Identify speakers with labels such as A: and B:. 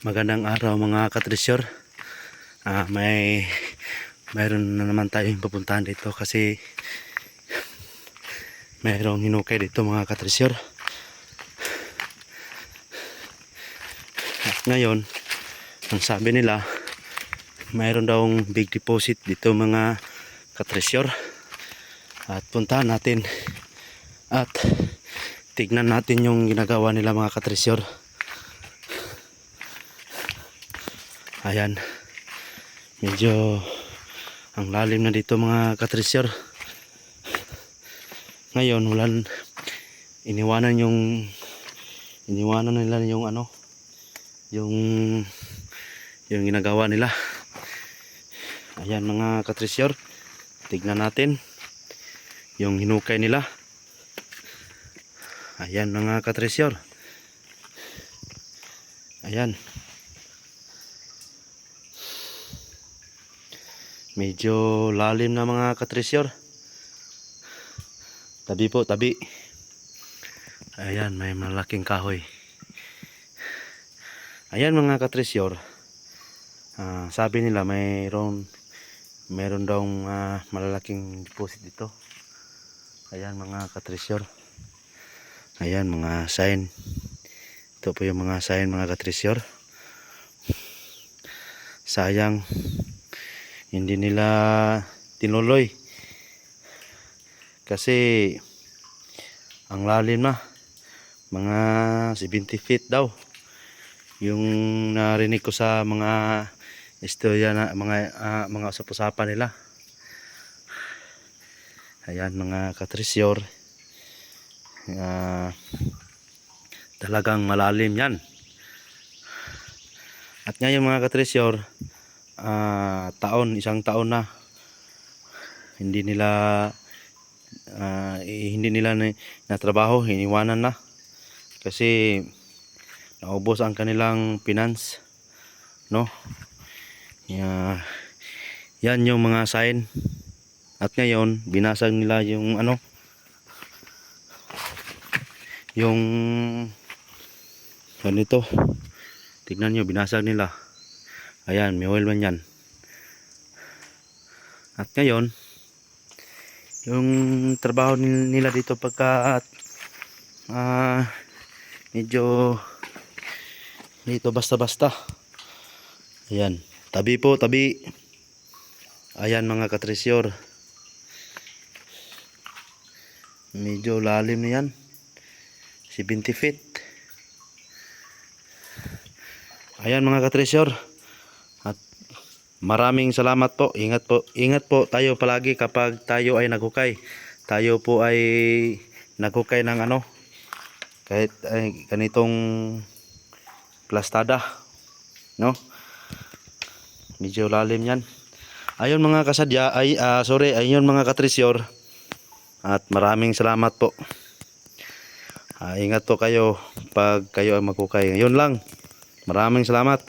A: Magandang araw mga katresyor. Mayroon na naman tayong pupuntahan dito kasi mayroong hinukay dito mga katresyor. At ngayon, ang sabi nila, mayroon daw big deposit dito mga katresyor. At puntahan natin at tignan natin yung ginagawa nila mga katresyor. Ayan, medyo ang lalim na dito mga katresyor. Ngayon iniwanan nila yung yung ginagawa nila. Ayan mga katresyor, tignan natin yung hinukay nila. Ayan mga katresyor, ayan, medyo lalim na mga katresyor. Tabi po, tabi. Ayan, may malaking kahoy. Ayan mga katresyor, sabi nila meron daw malalaking deposit dito. Ayan mga katresyor, ayan mga sign. Ito po yung mga sign mga katresyor. Sayang hindi nila tinuloy kasi ang lalim na, mga 70 feet daw yung narinig ko sa mga istorya na mga usap-usapan nila. Ayan mga katresyor, talagang malalim yan. At ngayon mga katresyor, isang taon na hindi nila na trabaho, iniwanan na kasi naubos ang kanilang finance, no? Yan yung mga sign. At ngayon binasag nila yung yung ganito. Tignan nyo, binasag nila. Ayan, may oil man yan. At ngayon, yung trabaho nila dito pagka medyo dito basta-basta. Ayan, tabi po, tabi. Ayan mga katresyor, medyo lalim na yan, 70 feet. Ayan mga katresyor, at maraming salamat po. Ingat po tayo palagi kapag tayo ay naghukay. Tayo po ay naghukay ng kahit ay ganitong plastada, no? Medyo lalim yan. Ayun mga kasadya, ayun mga katresyor, at maraming salamat po. Ingat po kayo pag kayo ay maghukay. Ngayon lang. Maraming salamat.